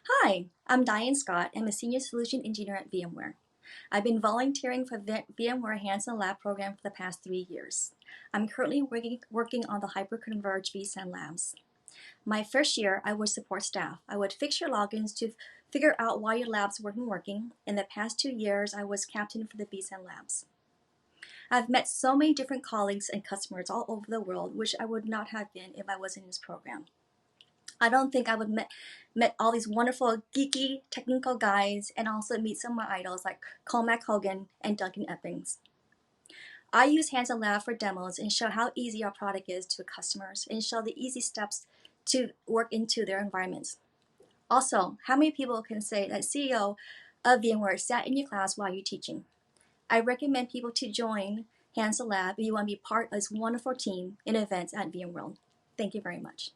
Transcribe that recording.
Hi, I'm Diane Scott. I'm a Senior Solution Engineer at VMware. I've been volunteering for VMware Hands-on Lab program for the past 3 years. I'm currently working on the hyperconverged vSAN labs. My first year, I would support staff. I would fix your logins to figure out why your labs weren't working. In the past 2 years, I was captain for the vSAN labs. I've met so many different colleagues and customers all over the world, which I would not have been if I wasn't in this program. I don't think I would met all these wonderful geeky technical guys and also meet some of my idols like Colmac Hogan and Duncan Eppings. I use Hands-on Lab for demos and show how easy our product is to customers and show the easy steps to work into their environments. Also, how many people can say that CEO of VMware sat in your class while you're teaching? I recommend people to join Hands-on Lab if you want to be part of this wonderful team in events at VMworld. Thank you very much.